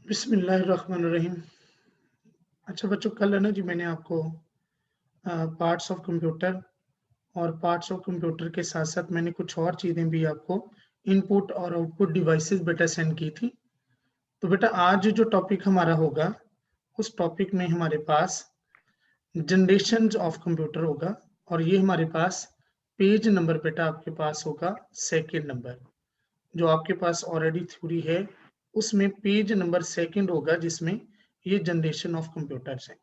बिस्मिल्लाहिर्रहमानिर्रहीम। अच्छा बच्चों, कल है ना जी, मैंने आपको पार्ट्स ऑफ कंप्यूटर और पार्ट्स ऑफ कंप्यूटर के साथ-साथ मैंने कुछ और चीज़ें भी आपको इनपुट और आउटपुट डिवाइसेस बेटा सेंड की थी। तो बेटा आज जो टॉपिक हमारा होगा, उस टॉपिक में हमारे पास जनरेशंस ऑफ कंप्यूटर होगा और ये हमारे पास पेज नंबर बेटा आपके पास होगा सेकंड नंबर। जो आपके पास ऑलरेडी थ्योरी है, उसमें पेज नंबर सेकंड होगा जिसमें ये जनरेशन ऑफ कंप्यूटर्स है।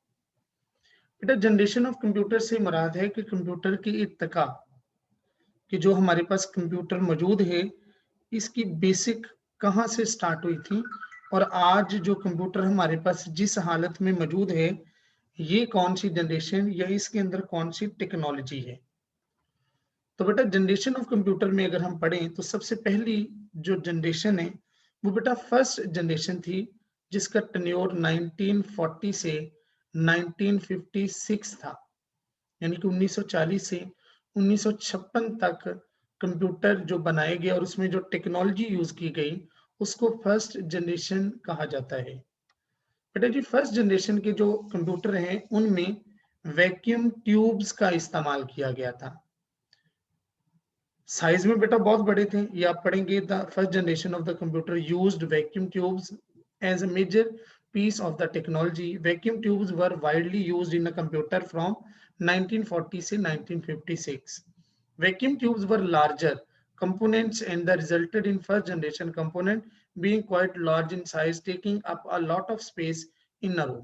बेटा जनरेशन ऑफ कंप्यूटर से मुराद है कि कंप्यूटर की इर्तिका कि जो हमारे पास कंप्यूटर मौजूद है, इसकी बेसिक कहाँ से स्टार्ट हुई थी और आज जो कंप्यूटर हमारे पास जिस हालत में मौजूद है, ये कौन सी जनरेशन या इसके अंदर कौन सी टेक्नोलॉजी है। तो बेटा जनरेशन ऑफ कंप्यूटर में अगर हम पढ़ें तो सबसे पहली जो जनरेशन है वो बेटा फर्स्ट जनरेशन थी, जिसका टेन्योर 1940 से 1956 था। यानी कि 1940 से 1956 तक कंप्यूटर जो बनाए गए और उसमें जो टेक्नोलॉजी यूज की गई उसको फर्स्ट जनरेशन कहा जाता है। बेटा जी फर्स्ट जनरेशन के जो कंप्यूटर हैं उनमें वैक्यूम ट्यूब्स का इस्तेमाल किया गया था। साइज में बेटा बहुत बड़े थे, ये आप पढ़ेंगे। The first generation of the computer used vacuum tubes as a major piece of the technology. Vacuum tubes were widely used in a computer from 1940 से 1956. Vacuum tubes were larger components and the resulted in first generation component being quite large in size, taking up a lot of space in a room.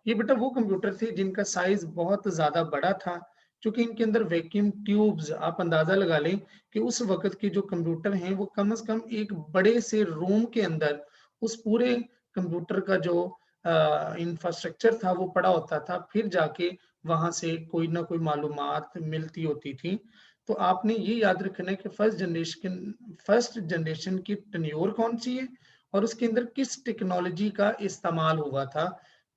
ये बेटा वो computer थे जिनका size बहुत ज्यादा बड़ा था, क्योंकि इनके अंदर वैक्यूम ट्यूब्स, आप अंदाजा लगा लें कि उस वक्त के जो कंप्यूटर हैं वो कम से कम एक बड़े से रूम के अंदर उस पूरे कंप्यूटर का जो इंफ्रास्ट्रक्चर था वो पड़ा होता था, फिर जाके वहां से कोई ना कोई मालूमात मिलती होती थी। तो आपने ये याद रखना है कि फर्स्ट जनरेशन की टेन्योर कौन सी है और उसके अंदर किस टेक्नोलॉजी का इस्तेमाल हुआ था।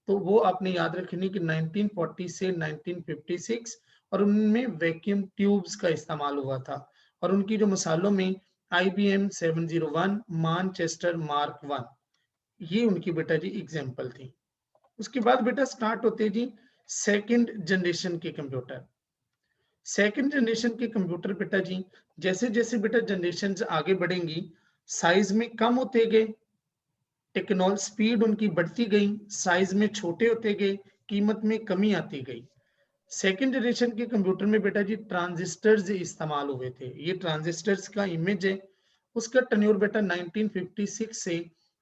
तो वो आपने याद रखनी कि 1940 से 1956 और उनमें वैक्यूम ट्यूब्स का इस्तेमाल हुआ था और उनकी जो मिसालों में IBM 701, मानचेस्टर मार्क 1, ये उनकी बेटा जी एग्जाम्पल थी। उसके बाद बेटा स्टार्ट होते जी सेकंड जनरेशन के कंप्यूटर। सेकंड जनरेशन के कंप्यूटर बेटा जी जैसे जैसे बेटा जनरेशन आगे बढ़ेंगी, साइज में कम होते गए, टेक्नोलॉजी स्पीड उनकी बढ़ती गई, साइज में छोटे होते गए, कीमत में कमी आती गई। सेकेंड जनरेशन के कंप्यूटर में बेटा जी ट्रांजिस्टर्स इस्तेमाल हुए थे। ये ट्रांजिस्टर्स का इमेज है। उसका टन्योर बेटा 1956 से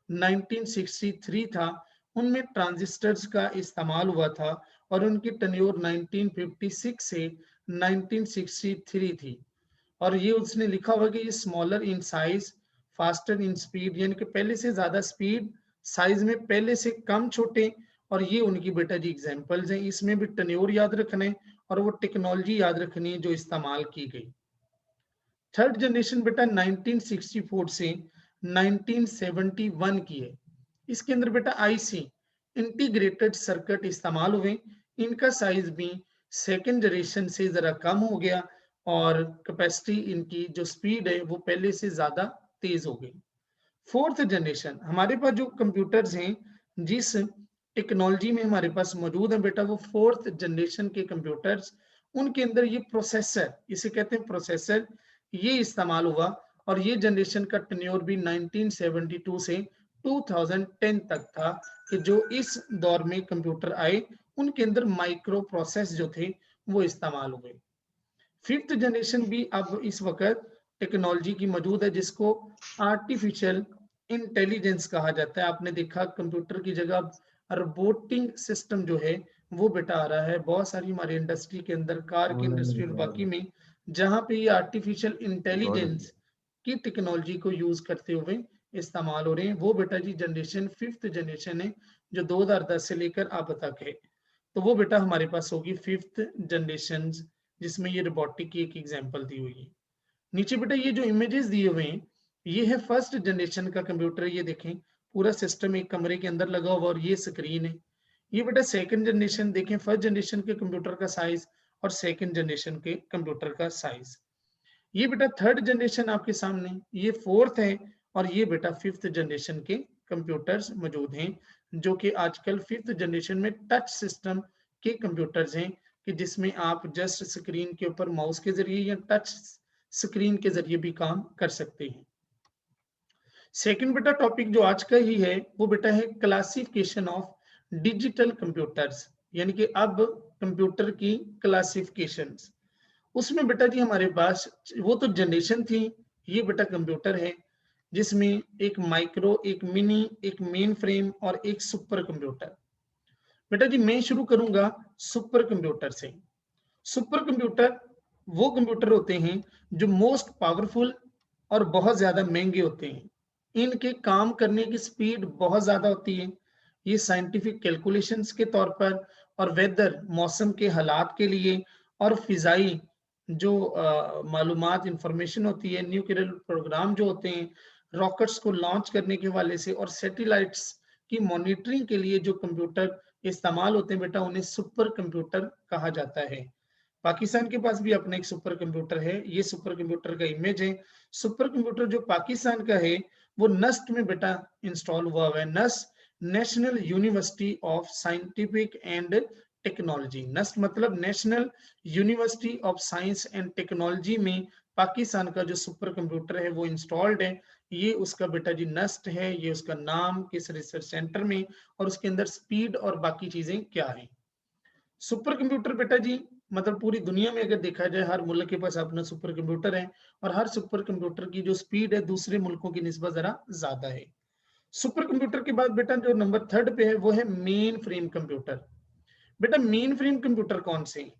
1963 था। उनमें ट्रांजिस्टर्स का इस्तेमाल हुआ था और उनकी टन्योर 1956 से 1963 थी। और ये उसने लिखा हुआ कि ये smaller in size, faster in speed, यानी कि पहले से ज्यादा स्पीड, साइज में पहले से कम छोटे। और ये उनकी बेटा जी एग्जांपल्स हैं। इसमें भी टन्योर याद रखना है और वो टेक्नोलॉजी याद रखनी है जो इस्तेमाल की गई। थर्ड जनरेशन बेटा 1964 से 1971 की है। इसके अंदर बेटा आईसी, इंटीग्रेटेड सर्किट इस्तेमाल हुए। इनका साइज भी सेकेंड जनरेशन से जरा कम हो गया और कैपेसिटी, इनकी जो स्पीड है वो पहले से ज्यादा तेज हो गई। फोर्थ जनरेशन हमारे पास जो कंप्यूटर्स हैं, जिस टेक्नोलॉजी में हमारे पास मौजूद है बेटा, वो फोर्थ जनरेशन के कंप्यूटर्स, उनके अंदर ये प्रोसेसर, इसे कहते हैं प्रोसेसर, ये इस्तेमाल हुआ। और ये जनरेशन का टेन्योर भी 1972 से 2010 तक था कि जो इस दौर में कंप्यूटर आए उनके अंदर माइक्रो प्रोसेस जो थे वो इस्तेमाल हुए। फिफ्थ जनरेशन भी अब इस वक्त टेक्नोलॉजी की मौजूद है, जिसको आर्टिफिशियल इंटेलिजेंस कहा जाता है। आपने देखा कंप्यूटर की जगह रोबोटिंग सिस्टम जो है वो बेटा आ रहा है बहुत सारी हमारी इंडस्ट्री के अंदर, कार की इंडस्ट्री और बाकी में, जहां पे ये आर्टिफिशियल इंटेलिजेंस की टेक्नोलॉजी को यूज करते हुए इस्तेमाल हो रहे हैं। वो बेटा जी जनरेशन फिफ्थ जनरेशन है जो 2010 से लेकर अब तक है। तो वो बेटा हमारे पास होगी फिफ्थ जनरेशन, जिसमें ये रोबोटिक की एक एग्जांपल दी हुई है। नीचे बेटा ये जो इमेजेस दिए हुए हैं, ये है फर्स्ट जनरेशन का कंप्यूटर। ये देखें पूरा सिस्टम एक कमरे के अंदर लगा हुआ और ये स्क्रीन है। ये बेटा सेकंड जनरेशन, देखें फर्स्ट जनरेशन के कंप्यूटर का साइज और सेकंड जनरेशन के कंप्यूटर का साइज। ये बेटा थर्ड जनरेशन आपके सामने, ये फोर्थ है और ये बेटा फिफ्थ जनरेशन के कंप्यूटर्स मौजूद हैं जो कि आजकल 5th जनरेशन में टच सिस्टम के कंप्यूटर्स हैं कि जिसमें आप जस्ट स्क्रीन के ऊपर माउस के जरिए या टच स्क्रीन के जरिए भी काम कर सकते हैं। सेकंड बेटा टॉपिक जो आज का ही है वो बेटा है क्लासिफिकेशन ऑफ डिजिटल कंप्यूटर्स, यानी कि अब कंप्यूटर की क्लासिफिकेशंस। उसमें बेटा जी हमारे पास वो तो जनरेशन थी, ये बेटा कंप्यूटर है जिसमें एक माइक्रो, एक मिनी, एक मेन फ्रेम और एक सुपर कंप्यूटर। बेटा जी मैं शुरू करूंगा सुपर कंप्यूटर से। सुपर कंप्यूटर वो कंप्यूटर होते हैं जो मोस्ट पावरफुल और बहुत ज्यादा महंगे होते हैं। इनके काम करने की स्पीड बहुत ज्यादा होती है। ये साइंटिफिक कैलकुलेशंस के तौर पर और वेदर, मौसम के हालात के लिए और फिजाई जो मालूमात इंफॉर्मेशन होती है, न्यूक्लियर प्रोग्राम जो होते हैं, रॉकेट्स को लॉन्च करने के हवाले से और सैटेलाइट्स की मॉनिटरिंग के लिए जो कंप्यूटर इस्तेमाल होते हैं बेटा उन्हें सुपर कंप्यूटर कहा जाता है। पाकिस्तान के पास भी अपना एक सुपर कंप्यूटर है। ये सुपर कंप्यूटर का इमेज है। सुपर कंप्यूटर जो पाकिस्तान का है वो नस्ट में बेटा इंस्टॉल हुआ है। NUST national university of scientific and technology. NUST मतलब national university of science and technology में पाकिस्तान का जो सुपर कंप्यूटर है वो इंस्टॉल्ड है। ये उसका बेटा जी नस्ट है, ये उसका नाम किस रिसर्च सेंटर में और उसके अंदर स्पीड और बाकी चीजें क्या है। सुपर कंप्यूटर बेटा जी मतलब पूरी दुनिया में अगर देखा जाए हर मुल्क के पास अपना सुपर कंप्यूटर है और हर सुपर कंप्यूटर की जो स्पीड है दूसरे मुल्कों की निस्बत जरा ज्यादा है। सुपर कंप्यूटर के बाद बेटा जो नंबर 3rd पे है वो है मेन फ्रेम कंप्यूटर। बेटा मेन फ्रेम कंप्यूटर कौन से?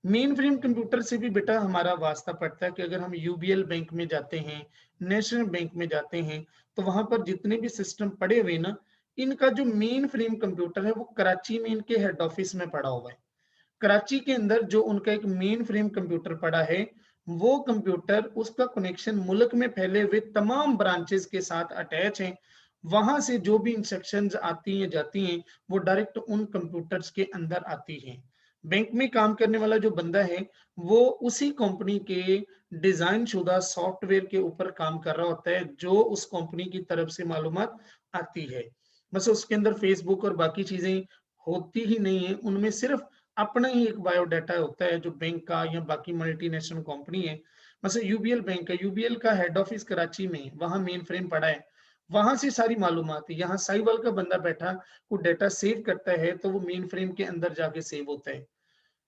मेन फ्रेम कंप्यूटर से भी बेटा हमारा वास्ता पड़ता है कि अगर हम यूबीएल बैंक में जाते हैं, नेशनल बैंक में जाते हैं, तो वहां पर जितने भी सिस्टम पड़े हुए ना, इनका जो मेन फ्रेम कंप्यूटर है वो कराची में इनके हेड ऑफिस में पड़ा हुआ है। कराची के अंदर जो उनका एक मेन फ्रेम कंप्यूटर पड़ा है वो कंप्यूटर उसका कनेक्शन मुल्क में फैले हुए तमाम ब्रांचेस के साथ अटैच है। वहां से जो भी इंस्ट्रक्शंस आती हैं जाती हैं वो डायरेक्ट उन कंप्यूटर्स के अंदर आती हैं। बैंक में काम करने वाला जो बंदा है वो उसी कंपनी के डिजाइन शुदा सॉफ्टवेयर के ऊपर काम कर रहा होता है जो उस कंपनी की तरफ से मालूमात आती है। बस उसके अंदर फेसबुक और बाकी चीजें होती ही नहीं है, उनमें सिर्फ अपना ही एक बायोडाटा होता है जो बैंक का या बाकी मल्टीनेशनल कंपनी है। मतलब यूबीएल बैंक है, यूबीएल का हेड ऑफिस कराची में, वहां मेन फ्रेम पड़ा है, वहां से सारी मालूमात है। यहाँ साइवल का बंदा बैठा वो डाटा सेव करता है तो वो मेन फ्रेम के अंदर जाके सेव होता है।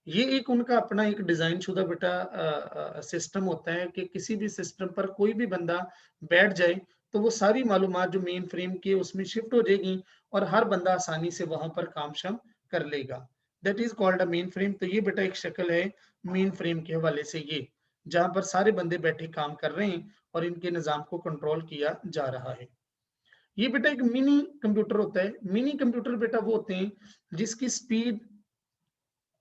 ये एक उनका अपना एक डिजाइन शुदा बेटा सिस्टम होता है कि किसी भी सिस्टम पर कोई भी बंदा बैठ जाए तो वो सारी मालूमात जो मेन फ्रेम की उसमें शिफ्ट हो जाएगी और हर बंदा आसानी से वहां पर काम शाम कर लेगा। That is called a main frame. तो ये बेटा एक शक्ल है मेन फ्रेम के हवाले से, ये जहां पर सारे बंदे बैठे काम कर रहे हैं और इनके निजाम को कंट्रोल किया जा रहा है। ये बेटा एक मिनी कंप्यूटर होता है। मिनी कंप्यूटर बेटा वो होते हैं जिसकी स्पीड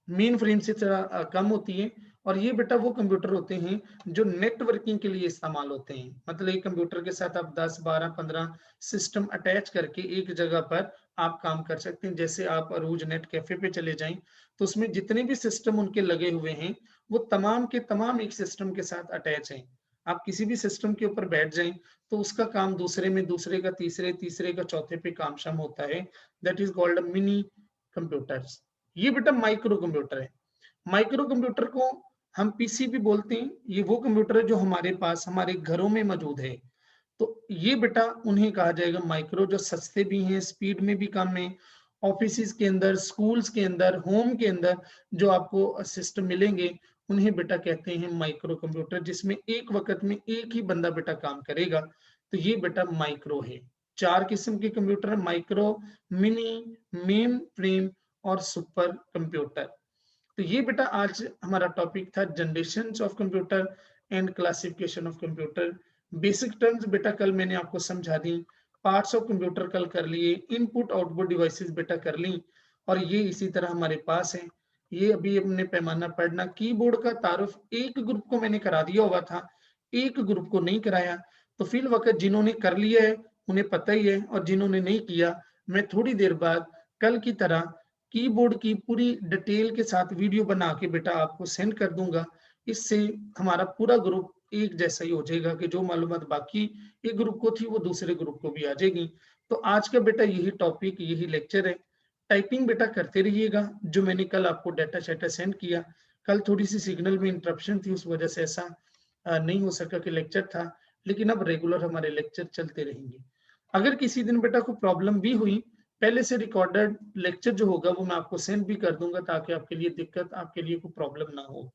मेन फ्रेम से थोड़ा कम होती है और ये बेटा वो कंप्यूटर होते हैं जो नेटवर्किंग के लिए इस्तेमाल होते हैं। मतलब एक कंप्यूटर के साथ आप 10, 12, 15 सिस्टम अटैच करके एक जगह पर आप काम कर सकते हैं। जैसे आप अरूज नेट कैफे पे चले जाएं तो उसमें जितने भी सिस्टम उनके लगे हुए हैं वो तमाम के तमाम एक सिस्टम के साथ अटैच हैं। आप किसी भी सिस्टम के ऊपर बैठ जाएं तो उसका काम दूसरे में, दूसरे का तीसरे, तीसरे का चौथे पे काम शाम होता है। That is called mini computers. ये बेटा माइक्रो कंप्यूटर है। माइक्रो कंप्यूटर को हम पीसी भी बोलते हैं। ये वो कंप्यूटर है जो हमारे पास हमारे घरों में मौजूद है। तो ये बेटा उन्हें कहा जाएगा माइक्रो, जो सस्ते भी हैं, स्पीड में भी कम है। ऑफिस के अंदर, स्कूल्स के अंदर, होम के अंदर जो आपको सिस्टम मिलेंगे उन्हें बेटा कहते हैं माइक्रो कंप्यूटर, जिसमें एक वक्त में एक ही बंदा बेटा काम करेगा। तो ये बेटा माइक्रो है। 4 किस्म के कंप्यूटर है: माइक्रो, मिनी, मेन फ्रेम और सुपर कंप्यूटर। तो ये बेटा आज हमारा टॉपिक था generations of computer and classification of computer. Basic terms बेटा कल मैंने आपको समझा दी। पार्ट्स ऑफ कंप्यूटर कल कर लिए, इनपुट आउटपुट डिवाइसेस बेटा कर ली, और ये इसी तरह हमारे पास है। ये अभी हमने पैमाना पढ़ना, कीबोर्ड का तारुफ एक ग्रुप को मैंने करा दिया हुआ था, एक ग्रुप को नहीं कराया। तो फिल वक्त जिन्होंने कर लिया है उन्हें पता ही है, और जिन्होंने नहीं किया मैं थोड़ी देर बाद कल की तरह कीबोर्ड की पूरी डिटेल के साथ वीडियो बना के बेटा आपको सेंड कर दूंगा। इससे हमारा पूरा ग्रुप एक जैसा ही हो जाएगा कि जो मालूमात बाकी एक ग्रुप को थी वो दूसरे ग्रुप को भी आ जाएगी। तो आज का बेटा यही टॉपिक, यही लेक्चर है। टाइपिंग बेटा करते रहिएगा। जो मैंने कल आपको डाटा शेटा सेंड किया, कल थोड़ी-सी सिग्नल में इंटरप्शन थी, उस वजह से ऐसा नहीं हो सका कि लेक्चर था, लेकिन अब रेगुलर हमारे लेक्चर चलते रहेंगे। अगर किसी दिन बेटा कोई प्रॉब्लम भी हुई, पहले से रिकॉर्डेड लेक्चर जो होगा वो मैं आपको सेंड भी कर दूँगा, ताकि आपके लिए दिक्कत, आपके लिए कोई प्रॉब्लम ना हो।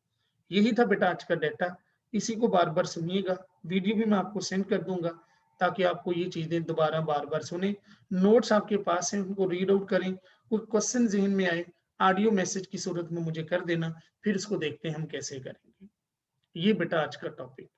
यही था बेटा आज का डाटा, इसी को बार-बार सुनिएगा। वीडियो भी मैं आपको सेंड कर दूँगा, ताकि आपको ये चीज़ें दोबारा बार-बार सुनें। नोट्स आपके पास हैं, उनको रीड आउट करें। कोई क्वेश्चन ज़हन में आए, ऑडियो मैसेज की सूरत में मुझे कर देना, फिर इसको देखते हैं हम कैसे करेंगे। ये बेटा आज का टॉपिक।